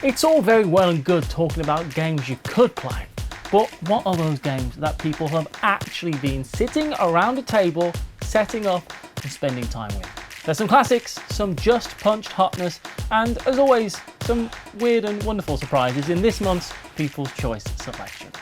It's all very well and good talking about games you could play, but what are those games that people have actually been sitting around a table, setting up and spending time with? There's some classics, some just punched hotness, and as always, some weird and wonderful surprises in this month's People's Choice selections.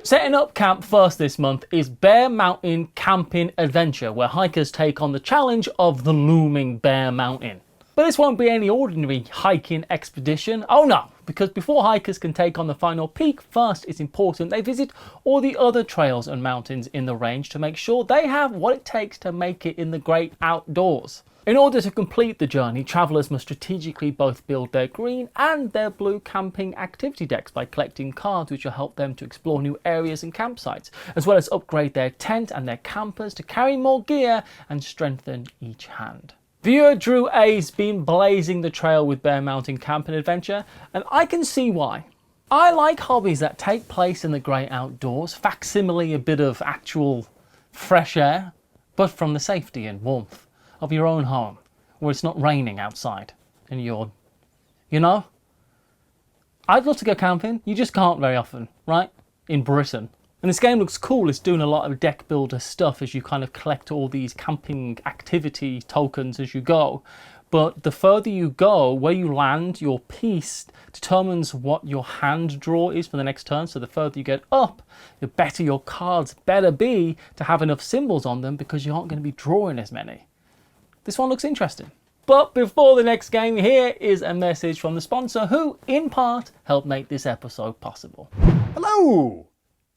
Setting up camp first this month is Bear Mountain Camping Adventure, where hikers take on the challenge of the looming Bear Mountain. But this won't be any ordinary hiking expedition. Oh no, because before hikers can take on the final peak, first it's important they visit all the other trails and mountains in the range to make sure they have what it takes to make it in the great outdoors. In order to complete the journey, travellers must strategically both build their green and their blue camping activity decks by collecting cards which will help them to explore new areas and campsites, as well as upgrade their tent and their campers to carry more gear and strengthen each hand. Viewer Drew A's been blazing the trail with Bear Mountain Camping Adventure, and I can see why. I like hobbies that take place in the great outdoors, facsimile a bit of actual fresh air, but from the safety and warmth of your own home, where it's not raining outside and you know? I'd love to go camping, you just can't very often, right? In Britain. And this game looks cool. It's doing a lot of deck builder stuff as you kind of collect all these camping activity tokens as you go. But the further you go, where you land, your piece determines what your hand draw is for the next turn. So the further you get up, the better your cards better be to have enough symbols on them, because you aren't going to be drawing as many. This one looks interesting. But before the next game, here is a message from the sponsor who, in part, helped make this episode possible. Hello!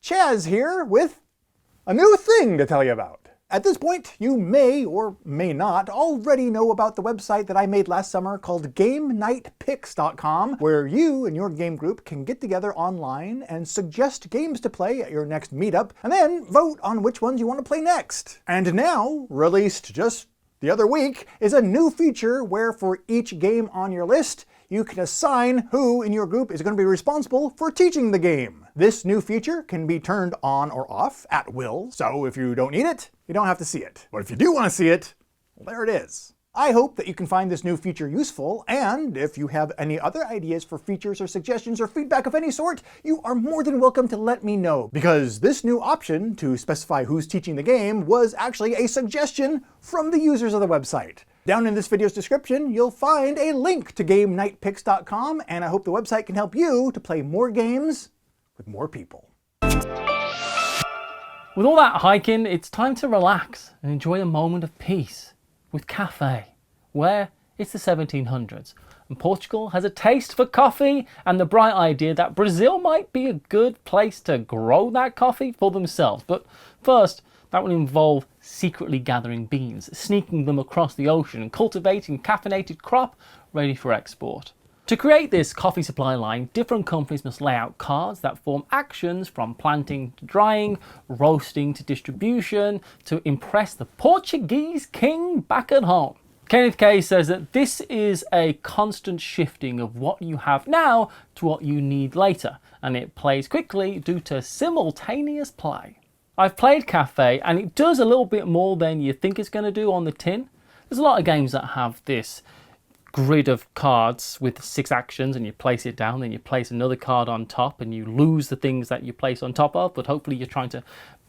Chaz here with a new thing to tell you about. At this point, you may or may not already know about the website that I made last summer called GameNightPicks.com, where you and your game group can get together online and suggest games to play at your next meetup, and then vote on which ones you want to play next. And now, released just the other week, is a new feature where for each game on your list, you can assign who in your group is going to be responsible for teaching the game. This new feature can be turned on or off at will, so if you don't need it, you don't have to see it. But if you do want to see it, well, there it is. I hope that you can find this new feature useful, and if you have any other ideas for features or suggestions or feedback of any sort, you are more than welcome to let me know, because this new option to specify who's teaching the game was actually a suggestion from the users of the website. Down in this video's description, you'll find a link to GameNightPicks.com, and I hope the website can help you to play more games with more people. With all that hiking, it's time to relax and enjoy a moment of peace with Café, where it's the 1700s, and Portugal has a taste for coffee and the bright idea that Brazil might be a good place to grow that coffee for themselves. But first, that will involve secretly gathering beans, sneaking them across the ocean, and cultivating caffeinated crop ready for export. To create this coffee supply line, different companies must lay out cards that form actions from planting to drying, roasting to distribution, to impress the Portuguese king back at home. Kenneth K says that this is a constant shifting of what you have now to what you need later, and it plays quickly due to simultaneous play. I've played Café, and it does a little bit more than you think it's going to do on the tin. There's a lot of games that have this grid of cards with 6 actions, and you place it down, then you place another card on top, and you lose the things that you place on top of, but hopefully you're trying to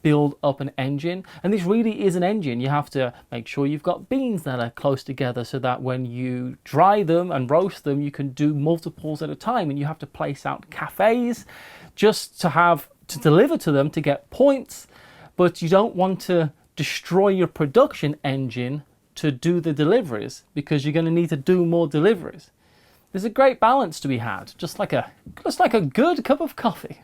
build up an engine. And this really is an engine. You have to make sure you've got beans that are close together so that when you dry them and roast them, you can do multiples at a time, and you have to place out cafes just to deliver to them to get points. But you don't want to destroy your production engine to do the deliveries, because you're going to need to do more deliveries. There's a great balance to be had, just like a good cup of coffee.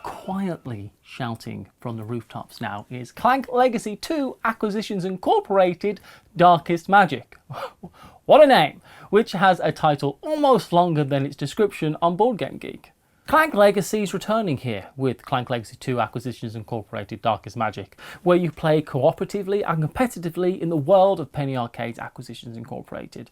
Quietly shouting from the rooftops now is Clank Legacy 2 Acquisitions Incorporated Darkest Magic. What a name! Which has a title almost longer than its description on BoardGameGeek. Clank Legacy is returning here with Clank Legacy 2 Acquisitions Incorporated Darkest Magic, where you play cooperatively and competitively in the world of Penny Arcade's Acquisitions Incorporated.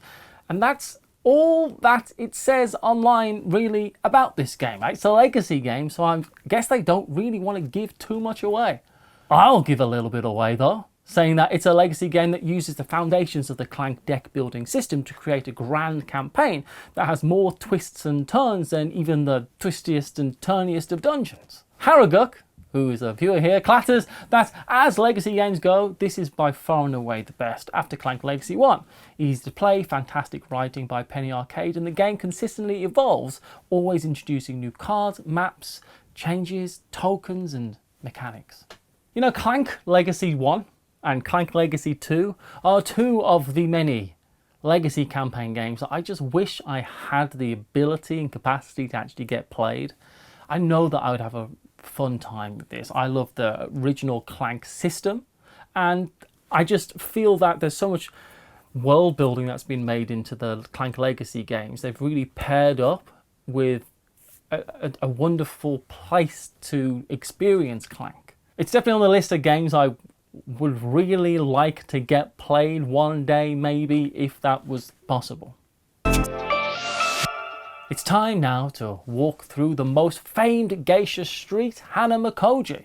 And that's all that it says online really about this game. It's a legacy game, so I guess they don't really want to give too much away. I'll give a little bit away though. saying that it's a legacy game that uses the foundations of the Clank deck building system to create a grand campaign that has more twists and turns than even the twistiest and turniest of dungeons. Harroguk, who is a viewer here, clatters that as legacy games go, this is by far and away the best after Clank Legacy 1. Easy to play, fantastic writing by Penny Arcade, and the game consistently evolves, always introducing new cards, maps, changes, tokens, and mechanics. You know, Clank Legacy 1 and Clank Legacy 2 are two of the many legacy campaign games that I just wish I had the ability and capacity to actually get played. I know that I would have a fun time with this. I love the original Clank system, and I just feel that there's so much world building that's been made into the Clank Legacy games. They've really paired up with a wonderful place to experience Clank. It's definitely on the list of games I would really like to get played one day, maybe, if that was possible. It's time now to walk through the most famed geisha street, Hanamakoji.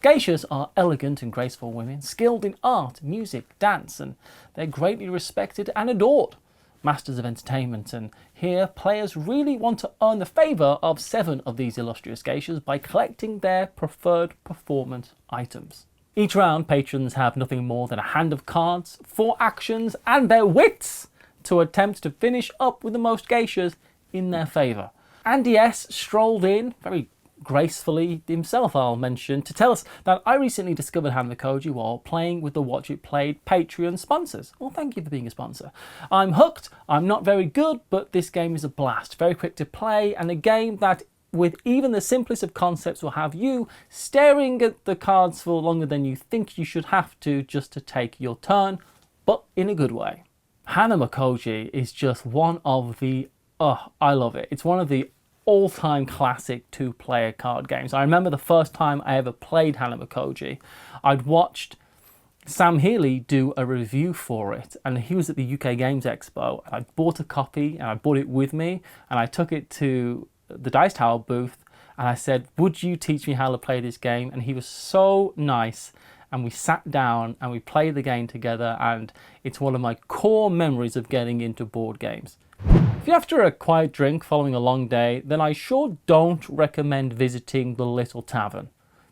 Geishas are elegant and graceful women, skilled in art, music, dance, and they're greatly respected and adored. Masters of entertainment, and here players really want to earn the favour of 7 of these illustrious geishas by collecting their preferred performance items. Each round, patrons have nothing more than a hand of cards, 4 actions, and their wits to attempt to finish up with the most geishas in their favour. Andy S. strolled in, very gracefully himself I'll mention, to tell us that I recently discovered Hanamakoji while playing with the Watch It Played Patreon sponsors. Well, thank you for being a sponsor. I'm hooked, I'm not very good, but this game is a blast. Very quick to play, and a game that with even the simplest of concepts will have you staring at the cards for longer than you think you should have to just to take your turn, but in a good way. Hanamakoji is just one of the I love it. It's one of the all-time classic 2-player card games. I remember the first time I ever played Hanamakoji, I'd watched Sam Healy do a review for it, and he was at the UK Games Expo. I bought a copy, and I brought it with me, and I took it to the Dice Tower booth, and I said, would you teach me how to play this game? And he was so nice, and we sat down and we played the game together, and it's one of my core memories of getting into board games. If you're after a quiet drink following a long day, then I sure don't recommend visiting the Little Tavern,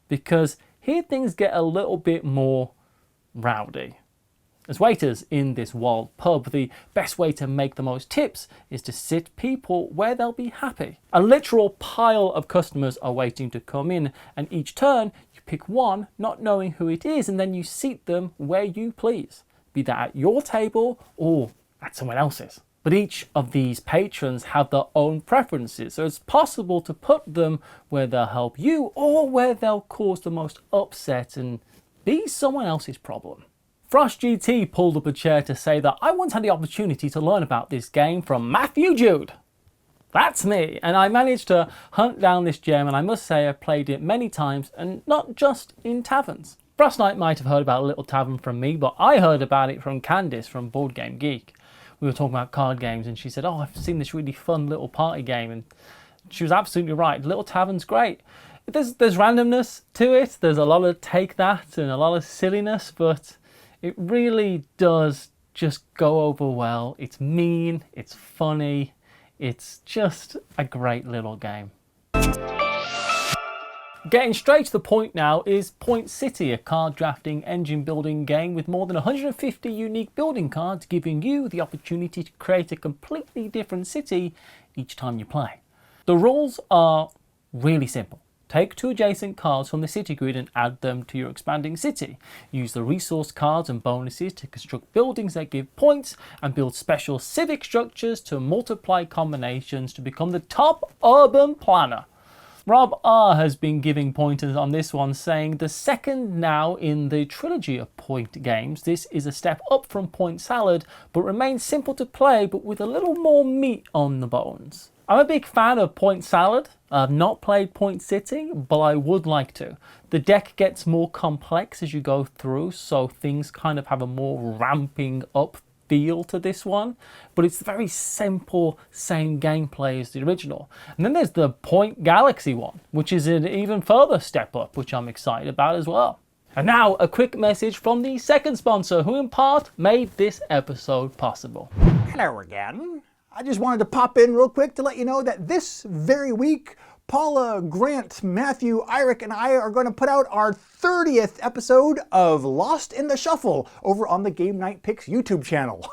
because here things get a little bit more rowdy. As waiters in this wild pub, the best way to make the most tips is to sit people where they'll be happy. A literal pile of customers are waiting to come in, and each turn you pick one, not knowing who it is, and then you seat them where you please, be that at your table or at someone else's. But each of these patrons have their own preferences, so it's possible to put them where they'll help you or where they'll cause the most upset and be someone else's problem. Frost GT pulled up a chair to say that I once had the opportunity to learn about this game from Matthew Jude. That's me, and I managed to hunt down this gem, and I must say I've played it many times, and not just in taverns. Frost Knight might have heard about Little Tavern from me, but I heard about it from Candice from Board Game Geek. We were talking about card games, and she said, oh, I've seen this really fun little party game, and she was absolutely right. Little Tavern's great. There's randomness to it, there's a lot of take that and a lot of silliness, but it really does just go over well. It's mean, it's funny, it's just a great little game. Getting straight to the point now is Point City, a card drafting engine building game with more than 150 unique building cards, giving you the opportunity to create a completely different city each time you play. The rules are really simple. Take 2 adjacent cards from the city grid and add them to your expanding city. Use the resource cards and bonuses to construct buildings that give points, and build special civic structures to multiply combinations to become the top urban planner. Rob R has been giving pointers on this one, saying the second now in the trilogy of point games. This is a step up from Point Salad, but remains simple to play, but with a little more meat on the bones. I'm a big fan of Point Salad. I've not played Point City, but I would like to. The deck gets more complex as you go through, so things kind of have a more ramping up feel to this one, but it's very simple, same gameplay as the original. And then there's the Point Galaxy one, which is an even further step up, which I'm excited about as well. And now a quick message from the second sponsor who in part made this episode possible. Hello again. I just wanted to pop in real quick to let you know that this very week, Paula, Grant, Matthew, Eirik, and I are going to put out our 30th episode of Lost in the Shuffle over on the Game Night Picks YouTube channel.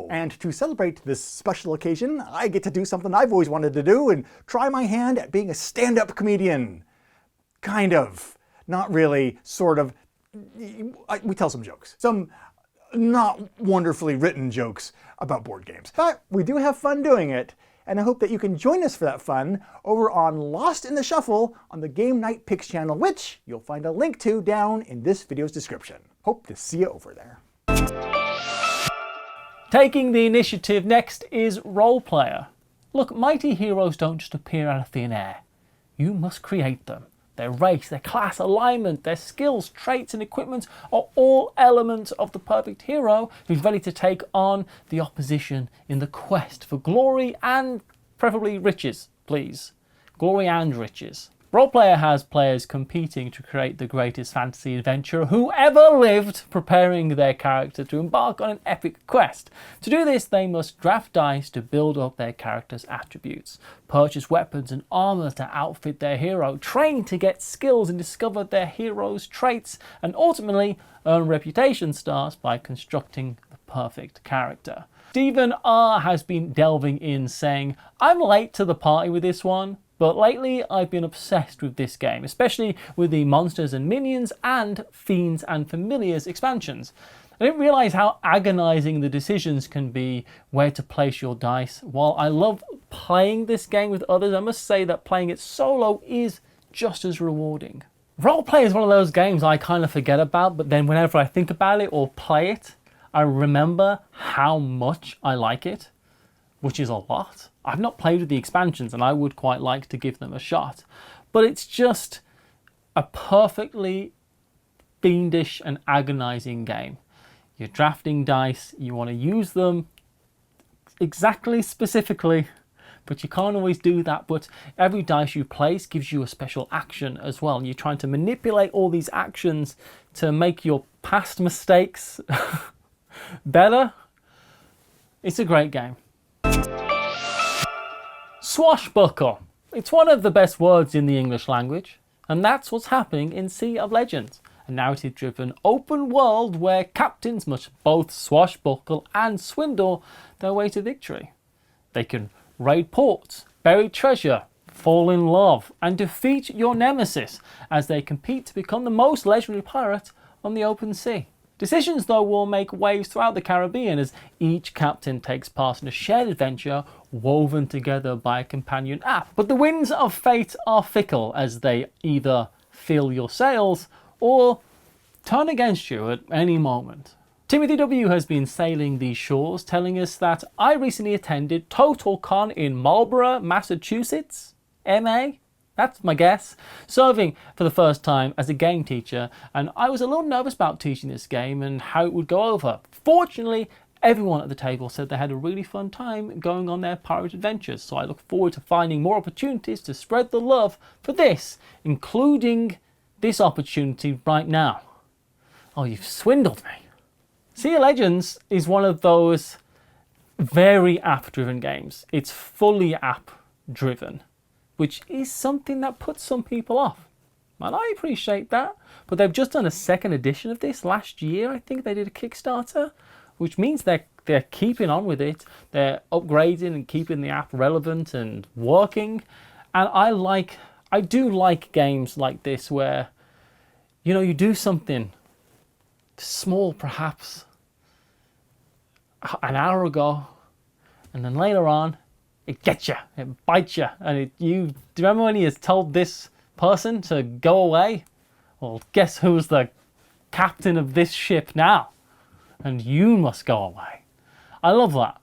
And to celebrate this special occasion, I get to do something I've always wanted to do and try my hand at being a stand-up comedian. Kind of. Not really, sort of. We tell some jokes. Some not wonderfully written jokes about board games. But we do have fun doing it, and I hope that you can join us for that fun over on Lost in the Shuffle on the Game Night Picks channel, which you'll find a link to down in this video's description. Hope to see you over there. Taking the initiative next is Role Player. Look, mighty heroes don't just appear out of thin air. You must create them. Their race, their class, alignment, their skills, traits and equipment are all elements of the perfect hero who's ready to take on the opposition in the quest for glory and preferably riches, please. Glory and riches. Roleplayer has players competing to create the greatest fantasy adventure who ever lived, preparing their character to embark on an epic quest. To do this, they must draft dice to build up their character's attributes, purchase weapons and armor to outfit their hero, train to get skills and discover their hero's traits, and ultimately earn reputation stars by constructing the perfect character. Stephen R. has been delving in, saying, "I'm late to the party with this one, but lately I've been obsessed with this game, especially with the Monsters and Minions and Fiends and Familiars expansions. I didn't realise how agonising the decisions can be where to place your dice. While I love playing this game with others, I must say that playing it solo is just as rewarding." Roleplay is one of those games I kind of forget about, but then whenever I think about it or play it, I remember how much I like it, which is a lot. I've not played with the expansions and I would quite like to give them a shot, but it's just a perfectly fiendish and agonizing game. You're drafting dice, you want to use them exactly specifically, but you can't always do that. But every dice you place gives you a special action as well. And you're trying to manipulate all these actions to make your past mistakes better. It's a great game. Swashbuckle. It's one of the best words in the English language, and that's what's happening in Sea of Legends, a narrative-driven open world where captains must both swashbuckle and swindle their way to victory. They can raid ports, bury treasure, fall in love, and defeat your nemesis as they compete to become the most legendary pirate on the open sea. Decisions, though, will make waves throughout the Caribbean as each captain takes part in a shared adventure woven together by a companion app. But the winds of fate are fickle as they either fill your sails or turn against you at any moment. Timothy W. has been sailing these shores, telling us that I recently attended TotalCon in Marlborough, Massachusetts, MA. That's my guess. Serving for the first time as a game teacher, and I was a little nervous about teaching this game and how it would go over. Fortunately, everyone at the table said they had a really fun time going on their pirate adventures, so I look forward to finding more opportunities to spread the love for this, including this opportunity right now. Oh, you've swindled me. Sea of Legends is one of those very app-driven games. It's fully app-driven, which is something that puts some people off. And I appreciate that. But they've just done a second edition of this last year. I think they did a Kickstarter, which means they're keeping on with it. They're upgrading and keeping the app relevant and working. And I do like games like this where, you know, you do something small perhaps an hour ago, and then later on, it gets you, it bites you, and do you remember when he has told this person to go away? Well, guess who's the captain of this ship now? And you must go away. I love that.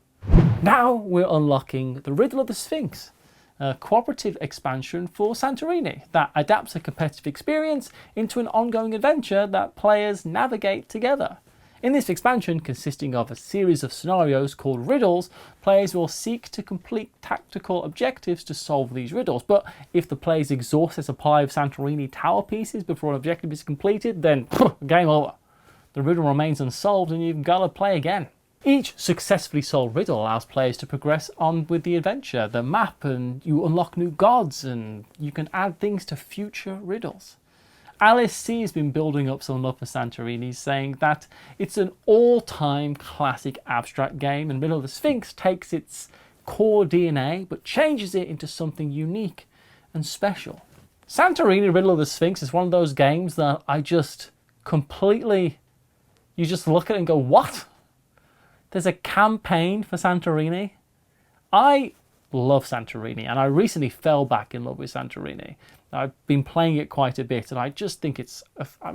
Now we're unlocking the Riddle of the Sphinx, a cooperative expansion for Santorini that adapts a competitive experience into an ongoing adventure that players navigate together. In this expansion, consisting of a series of scenarios called riddles, players will seek to complete tactical objectives to solve these riddles. But if the players exhaust their supply of Santorini tower pieces before an objective is completed, then game over. The riddle remains unsolved and you've got to play again. Each successfully solved riddle allows players to progress on with the adventure, the map, and you unlock new gods, and you can add things to future riddles. Alice C has been building up some love for Santorini, saying that it's an all-time classic abstract game, and Riddle of the Sphinx takes its core DNA but changes it into something unique and special. Santorini Riddle of the Sphinx is one of those games that I just completely, you just look at it and go, what? There's a campaign for Santorini? I love Santorini, and I recently fell back in love with Santorini. I've been playing it quite a bit, and I just think it's, I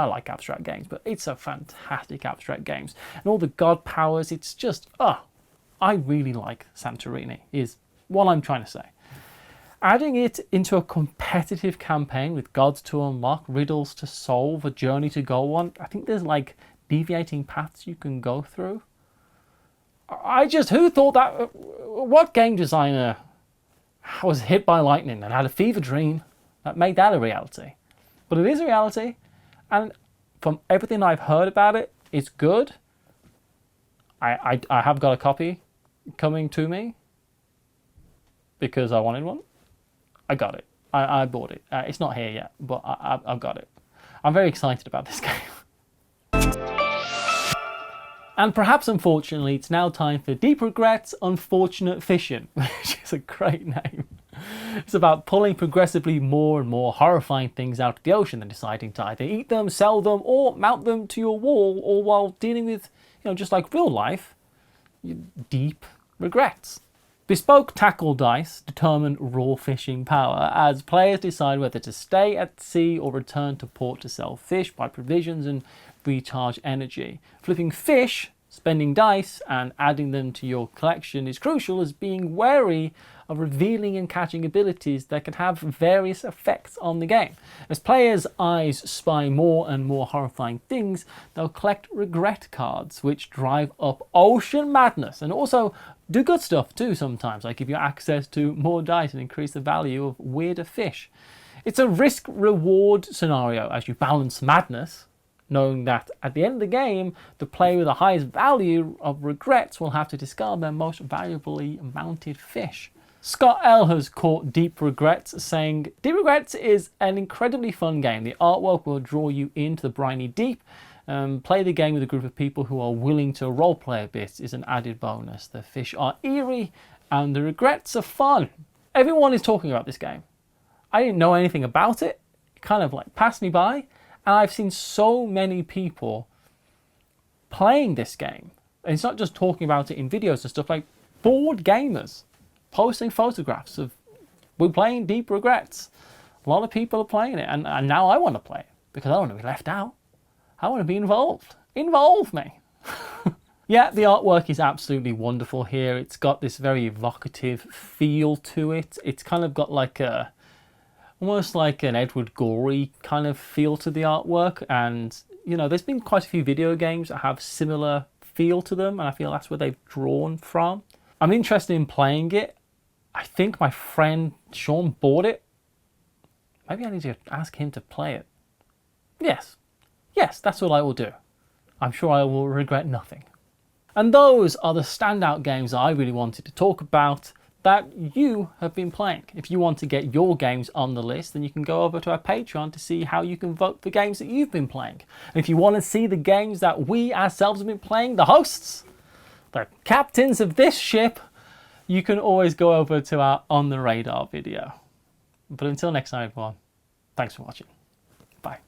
like abstract games, but it's a fantastic abstract game. And all the god powers, it's just, I really like Santorini, is what I'm trying to say. Adding it into a competitive campaign with gods to unlock, riddles to solve, a journey to go on, I think there's like deviating paths you can go through. Who thought that, what game designer was hit by lightning and had a fever dream that made that a reality? But it is a reality, and from everything I've heard about it, it's good. I have got a copy coming to me because I wanted one. I got it. I bought it. It's not here yet, but I've got it. I'm very excited about this game. And perhaps unfortunately, it's now time for Deep Regrets Unfortunate Fishing, which is a great name. It's about pulling progressively more and more horrifying things out of the ocean and deciding to either eat them, sell them, or mount them to your wall, all while dealing with, just like real life, deep regrets. Bespoke tackle dice determine raw fishing power as players decide whether to stay at sea or return to port to sell fish, buy provisions, and recharge energy. Flipping fish, spending dice, and adding them to your collection is crucial as being wary of revealing and catching abilities that can have various effects on the game. As players' eyes spy more and more horrifying things, they'll collect regret cards, which drive up ocean madness and also do good stuff too sometimes, like give you access to more dice and increase the value of weirder fish. It's a risk-reward scenario as you balance madness, knowing that at the end of the game, the player with the highest value of regrets will have to discard their most valuably mounted fish. Scott L has caught Deep Regrets, saying, Deep Regrets is an incredibly fun game. The artwork will draw you into the briny deep. Play the game with a group of people who are willing to roleplay a bit is an added bonus. The fish are eerie and the regrets are fun. Everyone is talking about this game. I didn't know anything about it. It kind of like passed me by. And I've seen so many people playing this game. And it's not just talking about it in videos and stuff, like bored gamers posting photographs of, we're playing Deep Regrets. A lot of people are playing it, and now I want to play it because I don't want to be left out. I want to be involved. Involve me. Yeah, the artwork is absolutely wonderful here. It's got this very evocative feel to it. It's kind of got like almost like an Edward Gorey kind of feel to the artwork, and there's been quite a few video games that have similar feel to them, and I feel that's where they've drawn from. I'm interested in playing it. I think my friend Sean bought it. Maybe I need to ask him to play it. Yes, that's what I will do. I'm sure I will regret nothing. And those are the standout games I really wanted to talk about that you have been playing. If you want to get your games on the list, then you can go over to our Patreon to see how you can vote for games that you've been playing. And if you want to see the games that we ourselves have been playing, the hosts, the captains of this ship, you can always go over to our On the Radar video. But until next time, everyone, thanks for watching. Bye.